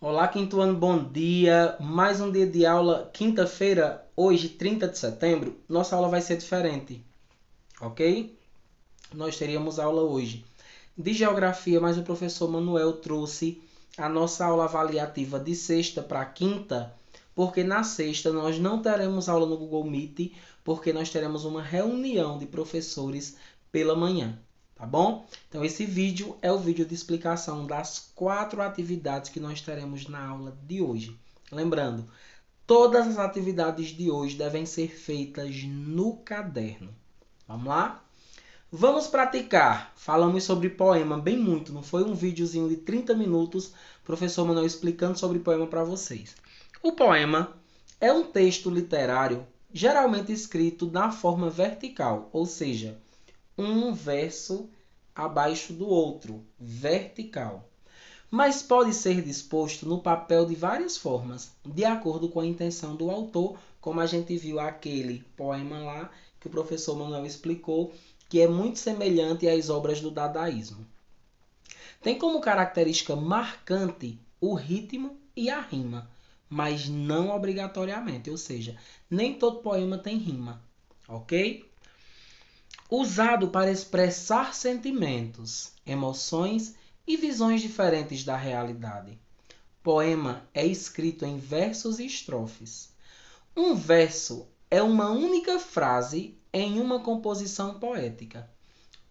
Olá, quinto ano, bom dia. Mais um dia de aula, quinta-feira, hoje, 30 de setembro. Nossa aula vai ser diferente, ok? Nós teríamos aula hoje de geografia, mas o professor Manuel trouxe a nossa aula avaliativa de sexta para quinta, porque na sexta nós não teremos aula no Google Meet, porque nós teremos uma reunião de professores pela manhã. Tá bom? Então, esse vídeo é o vídeo de explicação das 4 atividades que nós teremos na aula de hoje. Lembrando, todas as atividades de hoje devem ser feitas no caderno. Vamos lá? Vamos praticar. Falamos sobre poema bem muito, não foi um videozinho de 30 minutos, professor Manuel explicando sobre poema para vocês. O poema é um texto literário geralmente escrito na forma vertical, ou seja, um verso abaixo do outro, vertical. Mas pode ser disposto no papel de várias formas, de acordo com a intenção do autor, como a gente viu aquele poema lá que o professor Manuel explicou, que é muito semelhante às obras do dadaísmo. Tem como característica marcante o ritmo e a rima, mas não obrigatoriamente, ou seja, nem todo poema tem rima, ok? Usado para expressar sentimentos, emoções e visões diferentes da realidade. Poema é escrito em versos e estrofes. Um verso é uma única frase em uma composição poética.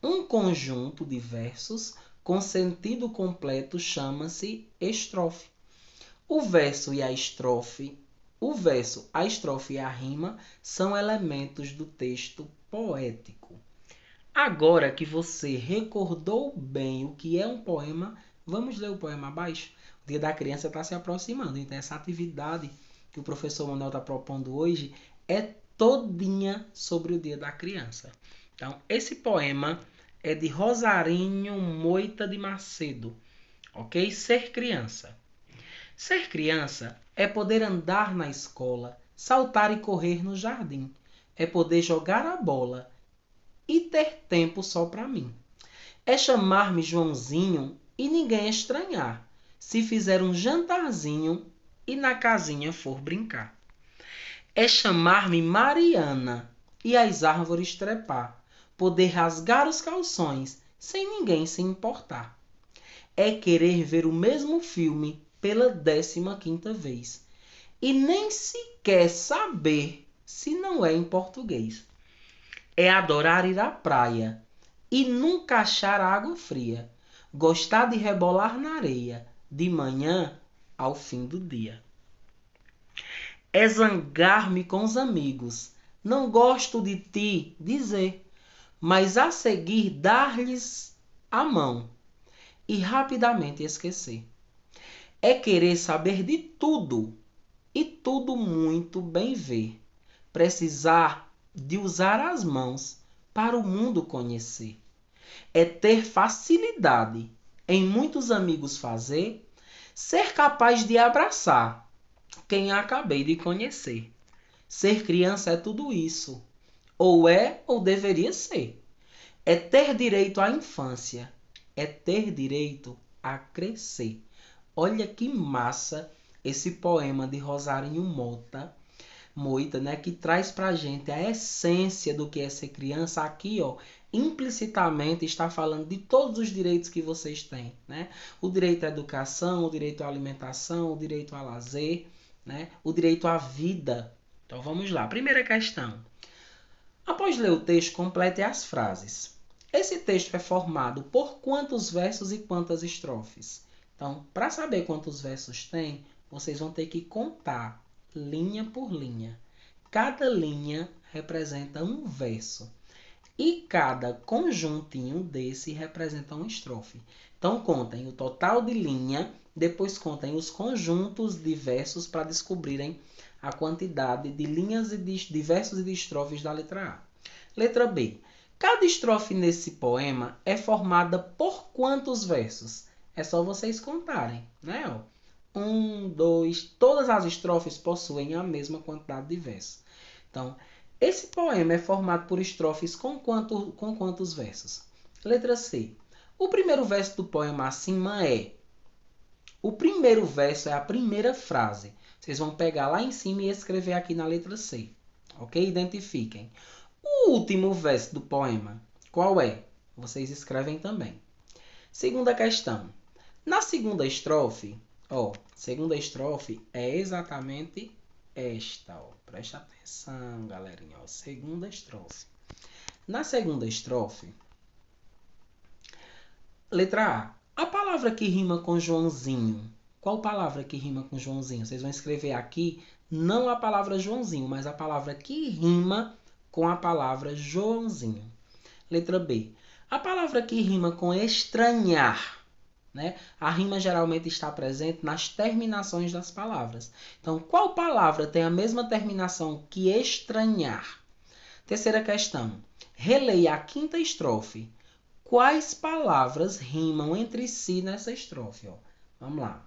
Um conjunto de versos com sentido completo chama-se estrofe. O verso, a estrofe e a rima são elementos do texto poético. Agora que você recordou bem o que é um poema, vamos ler o poema abaixo? O Dia da Criança está se aproximando, então essa atividade que o professor Manuel está propondo hoje é todinha sobre o Dia da Criança. Então, esse poema é de Rosarinho Moita de Macedo, ok? Ser criança. Ser criança é poder andar na escola, saltar e correr no jardim. É poder jogar a bola e ter tempo só para mim. É chamar-me Joãozinho e ninguém estranhar, se fizer um jantarzinho e na casinha for brincar. É chamar-me Mariana e as árvores trepar, poder rasgar os calções sem ninguém se importar. É querer ver o mesmo filme pela 15ª vez e nem sequer saber se não é em português. É adorar ir à praia e nunca achar água fria. Gostar de rebolar na areia, de manhã ao fim do dia. É zangar-me com os amigos. Não gosto de ti, dizer, mas a seguir dar-lhes a mão e rapidamente esquecer. É querer saber de tudo e tudo muito bem ver. Precisar de usar as mãos para o mundo conhecer. É ter facilidade em muitos amigos fazer, ser capaz de abraçar quem acabei de conhecer. Ser criança é tudo isso, ou é ou deveria ser. É ter direito à infância, é ter direito a crescer. Olha que massa esse poema de Rosarinho Moita, né, que traz pra gente a essência do que é ser criança. Aqui, ó, implicitamente está falando de todos os direitos que vocês têm, né? O direito à educação, o direito à alimentação, o direito ao lazer, né? O direito à vida. Então vamos lá. Primeira questão. Após ler o texto, complete as frases. Esse texto é formado por quantos versos e quantas estrofes? Então, para saber quantos versos tem, vocês vão ter que contar linha por linha. Cada linha representa um verso. E cada conjuntinho desse representa uma estrofe. Então, contem o total de linha, depois contem os conjuntos de versos para descobrirem a quantidade de linhas e de versos e de estrofes da letra A. Letra B. Cada estrofe nesse poema é formada por quantos versos? É só vocês contarem, né? Ó. 1, 2, todas as estrofes possuem a mesma quantidade de versos. Então, esse poema é formado por estrofes com quantos versos? Letra C. O primeiro verso do poema acima é: O primeiro verso é a primeira frase. Vocês vão pegar lá em cima e escrever aqui na letra C. Ok? Identifiquem. O último verso do poema, qual é? Vocês escrevem também. Segunda questão. Na segunda estrofe, segunda estrofe é exatamente esta, Presta atenção, galerinha, segunda estrofe. Na segunda estrofe, letra A. A palavra que rima com Joãozinho. Qual palavra que rima com Joãozinho? Vocês vão escrever aqui não a palavra Joãozinho, mas a palavra que rima com a palavra Joãozinho. Letra B. A palavra que rima com estranhar. Né? A rima geralmente está presente nas terminações das palavras. Então, qual palavra tem a mesma terminação que estranhar? Terceira questão. Releia a quinta estrofe. Quais palavras rimam entre si nessa estrofe? Vamos lá.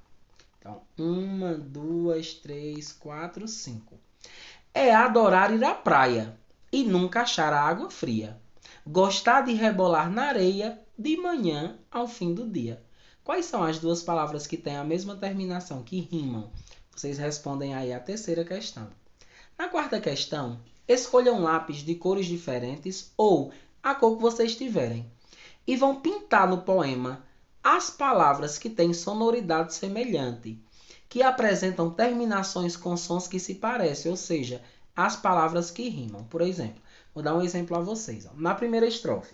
Então, 1, 2, 3, 4, 5. É adorar ir à praia e nunca achar a água fria. Gostar de rebolar na areia de manhã ao fim do dia. Quais são as duas palavras que têm a mesma terminação, que rimam? Vocês respondem aí a terceira questão. Na quarta questão, escolha um lápis de cores diferentes ou a cor que vocês tiverem e vão pintar no poema as palavras que têm sonoridade semelhante, que apresentam terminações com sons que se parecem, ou seja, as palavras que rimam. Por exemplo, vou dar um exemplo a vocês. Na primeira estrofe,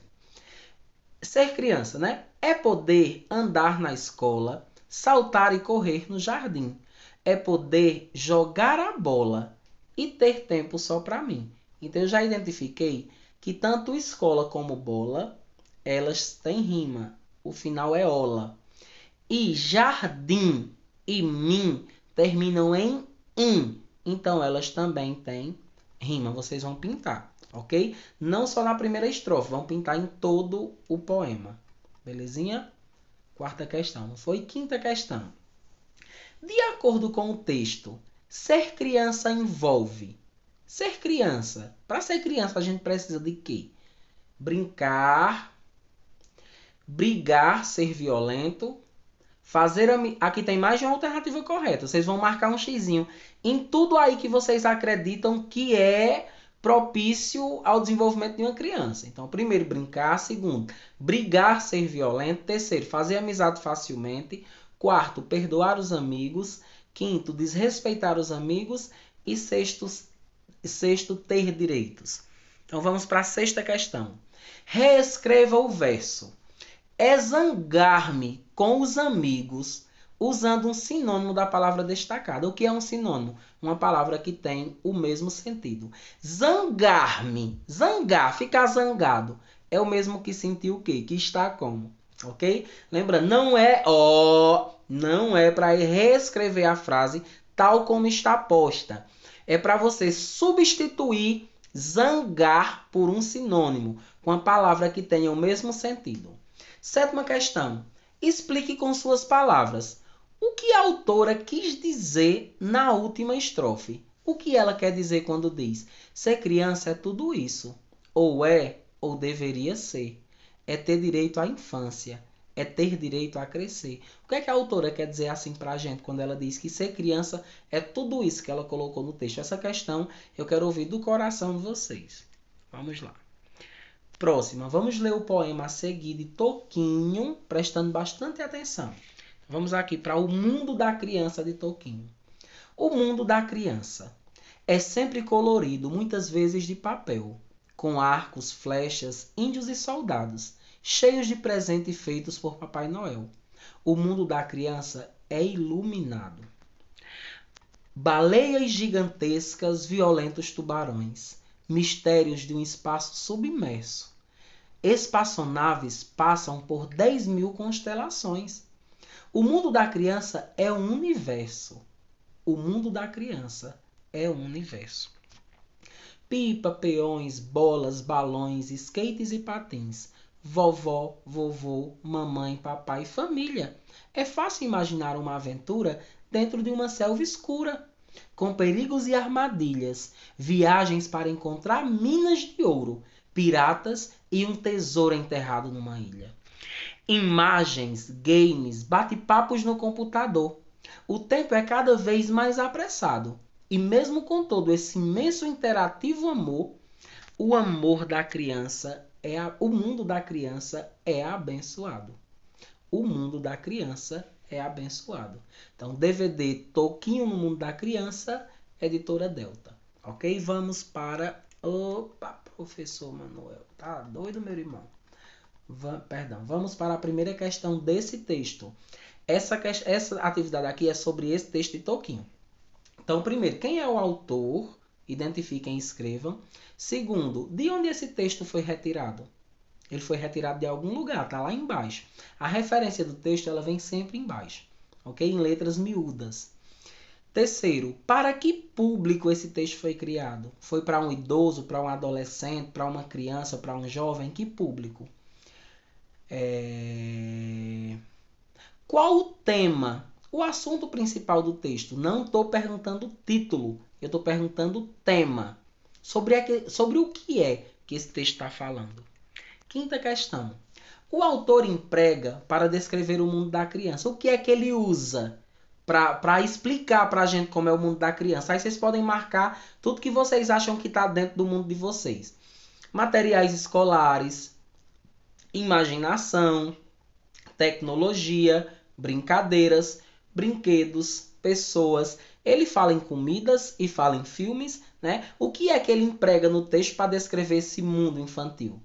ser criança, né? É poder andar na escola, saltar e correr no jardim. É poder jogar a bola e ter tempo só para mim. Então, eu já identifiquei que tanto escola como bola, elas têm rima. O final é ola. E jardim e mim terminam em in. Então, elas também têm rima. Vocês vão pintar, ok? Não só na primeira estrofe, vão pintar em todo o poema. Belezinha? Quarta questão. Não foi? Quinta questão. De acordo com o texto, ser criança envolve. Ser criança. Para ser criança, a gente precisa de quê? Brincar, brigar, ser violento, fazer... Aqui tem mais de uma alternativa correta. Vocês vão marcar um xizinho em tudo aí que vocês acreditam que é propício ao desenvolvimento de uma criança. Então, primeiro, brincar. Segundo, brigar, ser violento. Terceiro, fazer amizade facilmente. Quarto, perdoar os amigos. Quinto, desrespeitar os amigos. E sexto, ter direitos. Então, vamos para a sexta questão. Reescreva o verso. É zangar-me com os amigos usando um sinônimo da palavra destacada. O que é um sinônimo? Uma palavra que tem o mesmo sentido. Zangar-me. Zangar, ficar zangado. É o mesmo que sentir o quê? Que está como. Ok? Lembra, não é não é para reescrever a frase tal como está posta. É para você substituir zangar por um sinônimo, com a palavra que tenha o mesmo sentido. Sétima questão. Explique com suas palavras o que a autora quis dizer na última estrofe. O que ela quer dizer quando diz: ser criança é tudo isso. Ou é, ou deveria ser. É ter direito à infância. É ter direito a crescer. O que é que a autora quer dizer assim pra gente quando ela diz que ser criança é tudo isso que ela colocou no texto? Essa questão eu quero ouvir do coração de vocês. Vamos lá. Próxima, vamos ler o poema a seguir de Toquinho, prestando bastante atenção. Vamos aqui para O Mundo da Criança de Toquinho. O mundo da criança é sempre colorido, muitas vezes de papel, com arcos, flechas, índios e soldados, cheios de presentes feitos por Papai Noel. O mundo da criança é iluminado. Baleias gigantescas, violentos tubarões, mistérios de um espaço submerso. Espaçonaves passam por 10.000 constelações. O mundo da criança é um universo. O mundo da criança é um universo. Pipa, peões, bolas, balões, skates e patins. Vovó, vovô, mamãe, papai, família. É fácil imaginar uma aventura dentro de uma selva escura, com perigos e armadilhas, viagens para encontrar minas de ouro, piratas e um tesouro enterrado numa ilha. Imagens, games, bate-papos no computador. O tempo é cada vez mais apressado. E mesmo com todo esse imenso interativo amor, o amor da criança o mundo da criança é abençoado. O mundo da criança é abençoado. Então, DVD Toquinho no Mundo da Criança, editora Delta. Ok? Vamos para... Opa, professor Manuel. Tá doido, meu irmão? Vamos para a primeira questão desse texto. Essa atividade aqui é sobre esse texto de Toquinho. Então, primeiro, quem é o autor? Identifiquem e escrevam. Segundo, de onde esse texto foi retirado? Ele foi retirado de algum lugar, está lá embaixo. A referência do texto ela vem sempre embaixo, ok? Em letras miúdas. Terceiro, para que público esse texto foi criado? Foi para um idoso, para um adolescente, para uma criança, para um jovem? Que público? Qual o tema? O assunto principal do texto? Não estou perguntando o título, eu estou perguntando o tema. Sobre o que é que esse texto está falando. Quinta questão. O autor emprega para descrever o mundo da criança. O que é que ele usa para explicar para a gente como é o mundo da criança? Aí vocês podem marcar tudo que vocês acham que está dentro do mundo de vocês. Materiais escolares, imaginação, tecnologia, brincadeiras, brinquedos, pessoas. Ele fala em comidas e fala em filmes, né? O que é que ele emprega no texto para descrever esse mundo infantil?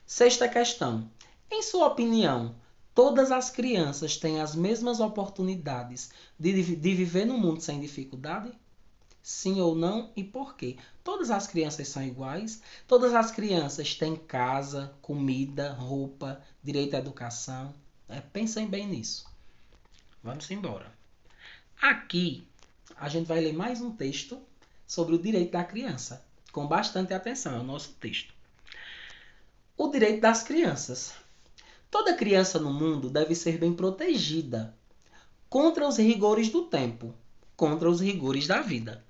Sexta questão. Em sua opinião, todas as crianças têm as mesmas oportunidades de viver no mundo sem dificuldade? Sim ou não e por quê? Todas as crianças são iguais? Todas as crianças têm casa, comida, roupa, direito à educação? Pensem bem nisso. Vamos embora. Aqui, a gente vai ler mais um texto sobre o direito da criança. Com bastante atenção, é o nosso texto. O direito das crianças. Toda criança no mundo deve ser bem protegida contra os rigores do tempo, contra os rigores da vida.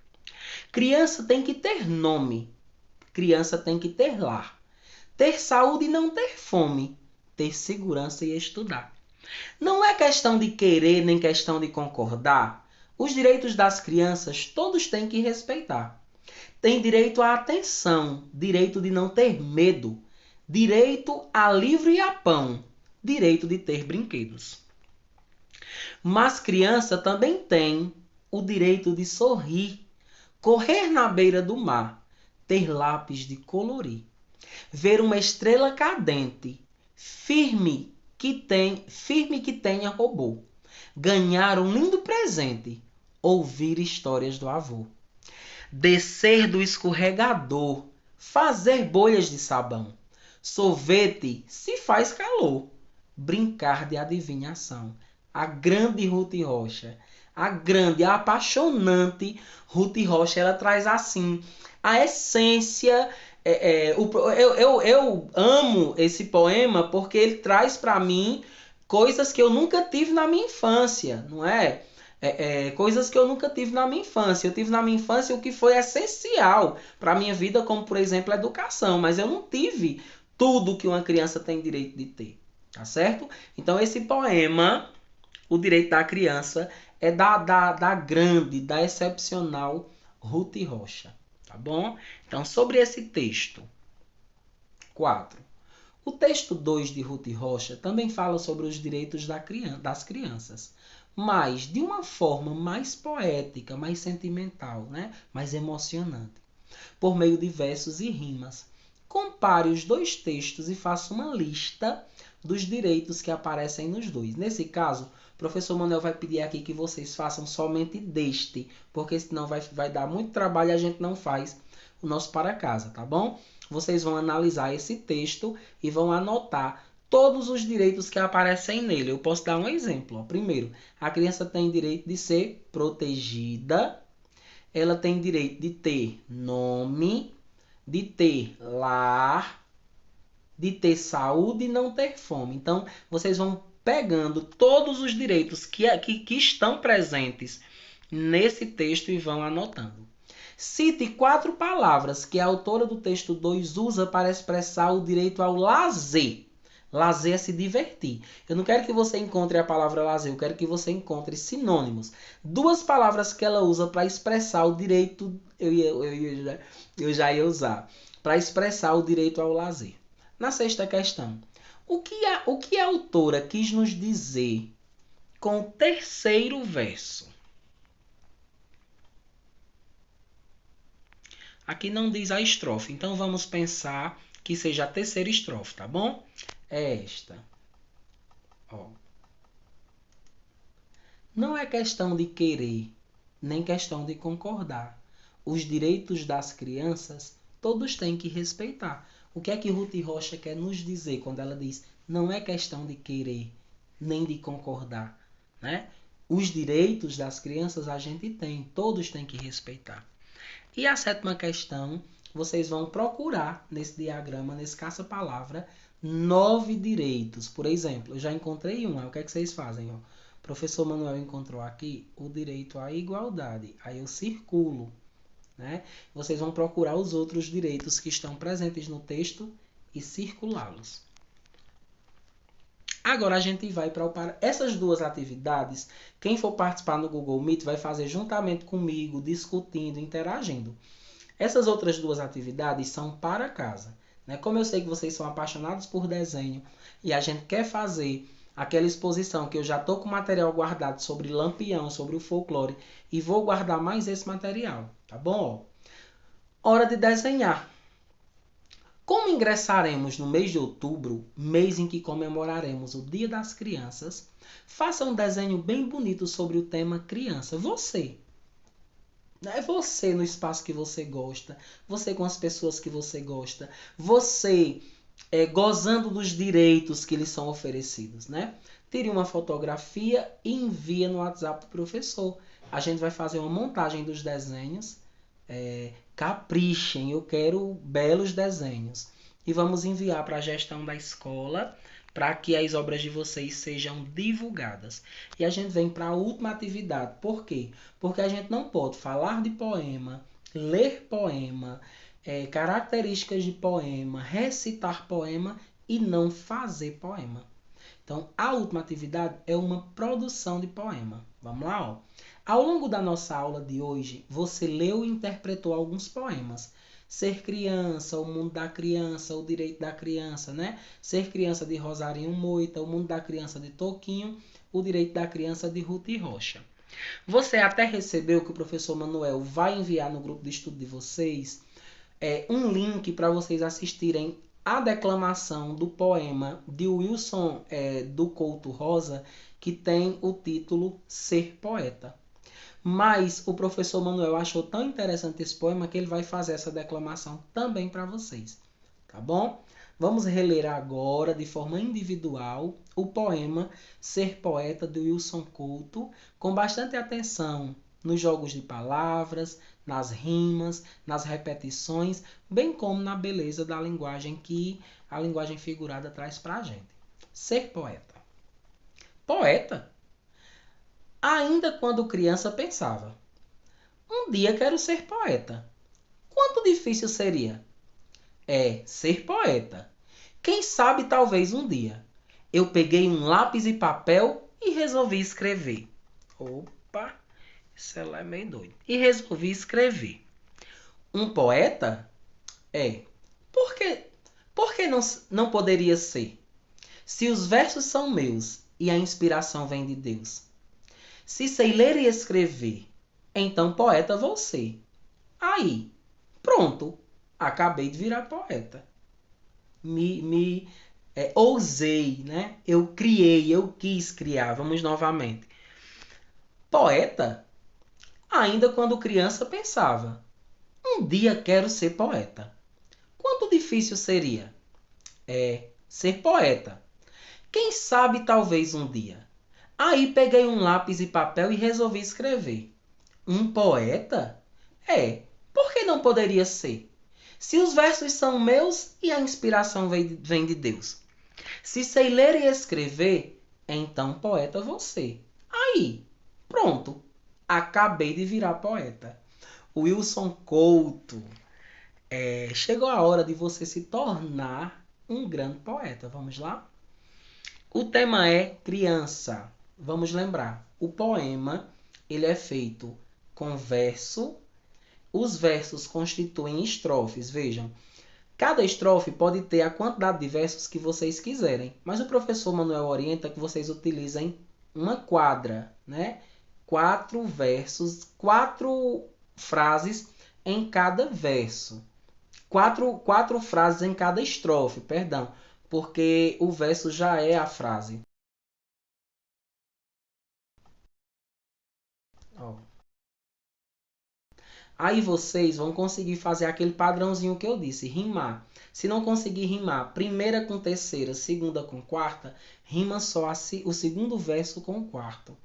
Criança tem que ter nome, criança tem que ter lar, ter saúde e não ter fome, ter segurança e estudar. Não é questão de querer nem questão de concordar. Os direitos das crianças todos têm que respeitar. Tem direito à atenção, direito de não ter medo, direito a livro e a pão, direito de ter brinquedos. Mas criança também tem o direito de sorrir, correr na beira do mar, ter lápis de colorir, ver uma estrela cadente, firme que tenha robô, ganhar um lindo presente, ouvir histórias do avô, descer do escorregador, fazer bolhas de sabão, sorvete se faz calor, brincar de adivinhação. A grande Ruth Rocha, a grande, a apaixonante Ruth Rocha, ela traz assim a essência. Eu amo esse poema porque ele traz para mim coisas que eu nunca tive na minha infância, não é? Coisas que eu nunca tive na minha infância. Eu tive na minha infância o que foi essencial para a minha vida, como, por exemplo, a educação. Mas eu não tive tudo que uma criança tem direito de ter, tá certo? Então, esse poema, O Direito da Criança, é da grande, da excepcional Ruth Rocha, tá bom? Então, sobre esse texto. 4. O texto 2 de Ruth Rocha também fala sobre os direitos das crianças, mas de uma forma mais poética, mais sentimental, né? Mais emocionante, por meio de versos e rimas. Compare os dois textos e faça uma lista dos direitos que aparecem nos dois. Nesse caso, o professor Manuel vai pedir aqui que vocês façam somente deste, porque senão vai dar muito trabalho e a gente não faz o nosso para casa, tá bom? Vocês vão analisar esse texto e vão anotar todos os direitos que aparecem nele. Eu posso dar um exemplo. Primeiro, a criança tem direito de ser protegida, ela tem direito de ter nome, de ter lar, de ter saúde e não ter fome. Então, vocês vão pegando todos os direitos que estão presentes nesse texto e vão anotando. Cite 4 palavras que a autora do texto 2 usa para expressar o direito ao lazer. Lazer é se divertir. Eu não quero que você encontre a palavra lazer, eu quero que você encontre sinônimos. Duas palavras que ela usa para expressar o direito, eu já ia usar, para expressar o direito ao lazer. Na sexta questão, o que a autora quis nos dizer com o terceiro verso? Aqui não diz a estrofe, então vamos pensar que seja a terceira estrofe, tá bom? É esta. Ó. Não é questão de querer, nem questão de concordar. Os direitos das crianças, todos têm que respeitar. O que é que Ruth Rocha quer nos dizer quando ela diz não é questão de querer, nem de concordar, né? Os direitos das crianças a gente tem, todos têm que respeitar. E a sétima questão, vocês vão procurar nesse diagrama, nesse caça-palavra, 9 direitos. Por exemplo, eu já encontrei um. Aí o que é que vocês fazem? Ó? O professor Manuel encontrou aqui o direito à igualdade. Aí eu circulo. Né? Vocês vão procurar os outros direitos que estão presentes no texto e circulá-los. Agora a gente vai para essas duas atividades. Quem for participar no Google Meet vai fazer juntamente comigo, discutindo, interagindo. Essas outras duas atividades são para casa. Né? Como eu sei que vocês são apaixonados por desenho e a gente quer fazer aquela exposição que eu já estou com material guardado sobre Lampião, sobre o folclore, e vou guardar mais esse material, tá bom? Hora de desenhar. Como ingressaremos no mês de outubro, mês em que comemoraremos o Dia das Crianças, faça um desenho bem bonito sobre o tema criança. Você. É você no espaço que você gosta, você com as pessoas que você gosta, você gozando dos direitos que lhe são oferecidos, né? Tire uma fotografia e envie no WhatsApp do professor. A gente vai fazer uma montagem dos desenhos. Caprichem, eu quero belos desenhos. E vamos enviar para a gestão da escola para que as obras de vocês sejam divulgadas. E a gente vem para a última atividade. Por quê? Porque a gente não pode falar de poema, ler poema, características de poema, recitar poema e não fazer poema. Então, a última atividade é uma produção de poema. Vamos lá, ó. Ao longo da nossa aula de hoje, você leu e interpretou alguns poemas. Ser Criança, O Mundo da Criança, O Direito da Criança, né? Ser Criança de Rosarinho Moita, O Mundo da Criança de Toquinho, O Direito da Criança de Ruth Rocha. Você até recebeu que o professor Manuel vai enviar no grupo de estudo de vocês um link para vocês assistirem a declamação do poema de Wilson do Couto Rosa, que tem o título Ser Poeta. Mas o professor Manuel achou tão interessante esse poema que ele vai fazer essa declamação também para vocês. Tá bom? Vamos reler agora, de forma individual, o poema Ser Poeta, de Wilson Couto, com bastante atenção nos jogos de palavras, nas rimas, nas repetições, bem como na beleza da linguagem que a linguagem figurada traz para a gente. Ser poeta. Poeta? Ainda quando criança pensava, um dia quero ser poeta. Quanto difícil seria? Ser poeta. Quem sabe talvez um dia. Eu peguei um lápis e papel e resolvi escrever. Opa, isso é meio doido. E resolvi escrever. Um poeta? Por que não poderia ser? Se os versos são meus e a inspiração vem de Deus. Se sei ler e escrever, então poeta vou ser. Aí, pronto, acabei de virar poeta. Ousei, né? Eu criei, eu quis criar. Vamos novamente. Poeta? Ainda quando criança pensava, um dia quero ser poeta. Quanto difícil seria? Ser poeta. Quem sabe talvez um dia. Aí peguei um lápis e papel e resolvi escrever. Um poeta? Por que não poderia ser? Se os versos são meus e a inspiração vem de Deus. Se sei ler e escrever, então poeta vou ser. Aí, pronto, acabei de virar poeta. Wilson Couto. Chegou a hora de você se tornar um grande poeta. Vamos lá? O tema é criança. Vamos lembrar, o poema ele é feito com verso. Os versos constituem estrofes. Vejam, cada estrofe pode ter a quantidade de versos que vocês quiserem, mas o professor Manuel orienta que vocês utilizem uma quadra, né? 4 versos, 4 frases em cada verso. Quatro frases em cada estrofe, perdão, porque o verso já é a frase. Ó. Aí vocês vão conseguir fazer aquele padrãozinho que eu disse, rimar. Se não conseguir rimar primeira com terceira, segunda com quarta, rima só o segundo verso com o quarto.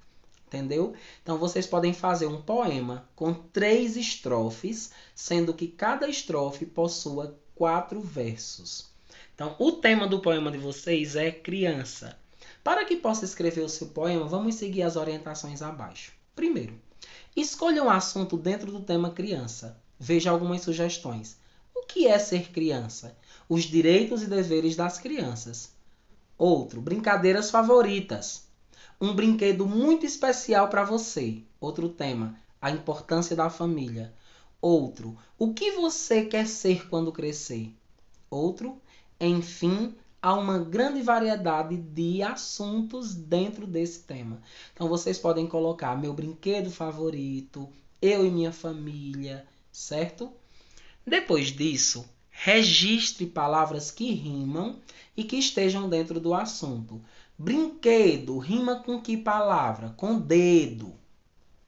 Entendeu? Então vocês podem fazer um poema com 3 estrofes, sendo que cada estrofe possua 4 versos. Então, o tema do poema de vocês é criança. Para que possa escrever o seu poema, vamos seguir as orientações abaixo. Primeiro, escolha um assunto dentro do tema criança. Veja algumas sugestões. O que é ser criança? Os direitos e deveres das crianças. Outro, brincadeiras favoritas. Um brinquedo muito especial para você. Outro tema, a importância da família. Outro, o que você quer ser quando crescer? Outro, enfim, há uma grande variedade de assuntos dentro desse tema. Então vocês podem colocar meu brinquedo favorito, eu e minha família, certo? Depois disso, registre palavras que rimam e que estejam dentro do assunto. Brinquedo rima com que palavra? Com dedo,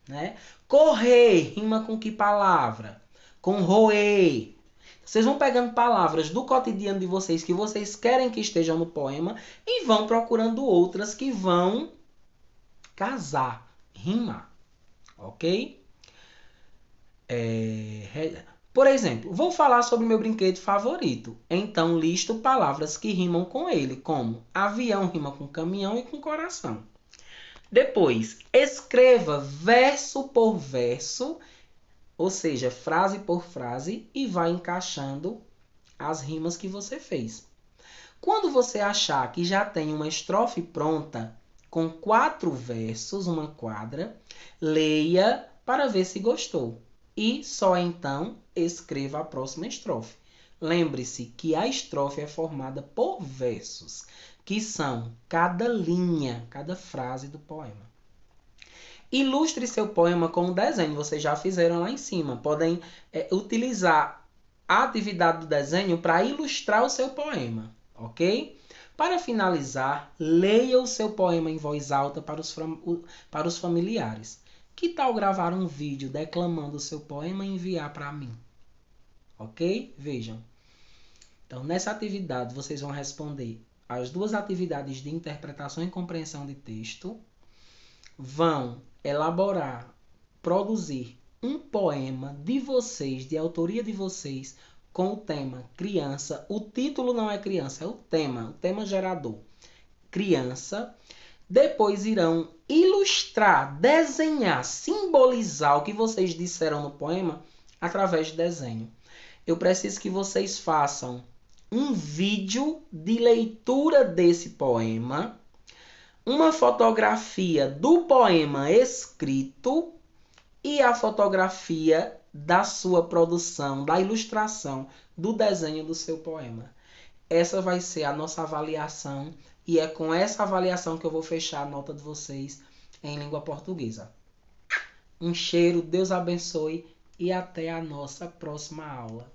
né? Correr rima com que palavra? Com roer. Vocês vão pegando palavras do cotidiano de vocês que vocês querem que estejam no poema e vão procurando outras que vão casar, rimar, ok? Por exemplo, vou falar sobre meu brinquedo favorito. Então, listo palavras que rimam com ele, como avião rima com caminhão e com coração. Depois, escreva verso por verso, ou seja, frase por frase, e vai encaixando as rimas que você fez. Quando você achar que já tem uma estrofe pronta, com 4 versos, uma quadra, leia para ver se gostou. E só então escreva a próxima estrofe. Lembre-se que a estrofe é formada por versos, que são cada linha, cada frase do poema. Ilustre seu poema com um desenho, vocês já fizeram lá em cima. Podem utilizar a atividade do desenho para ilustrar o seu poema, ok? Para finalizar, leia o seu poema em voz alta para os familiares. Que tal gravar um vídeo declamando o seu poema e enviar para mim? Ok? Vejam. Então, nessa atividade, vocês vão responder as 2 atividades de interpretação e compreensão de texto. Vão elaborar, produzir um poema de vocês, de autoria de vocês, com o tema criança. O título não é criança, é o tema gerador. Criança. Depois irão ilustrar, desenhar, simbolizar o que vocês disseram no poema através de desenho. Eu preciso que vocês façam um vídeo de leitura desse poema, uma fotografia do poema escrito e a fotografia da sua produção, da ilustração, do desenho do seu poema. Essa vai ser a nossa avaliação e é com essa avaliação que eu vou fechar a nota de vocês em língua portuguesa. Um cheiro, Deus abençoe e até a nossa próxima aula.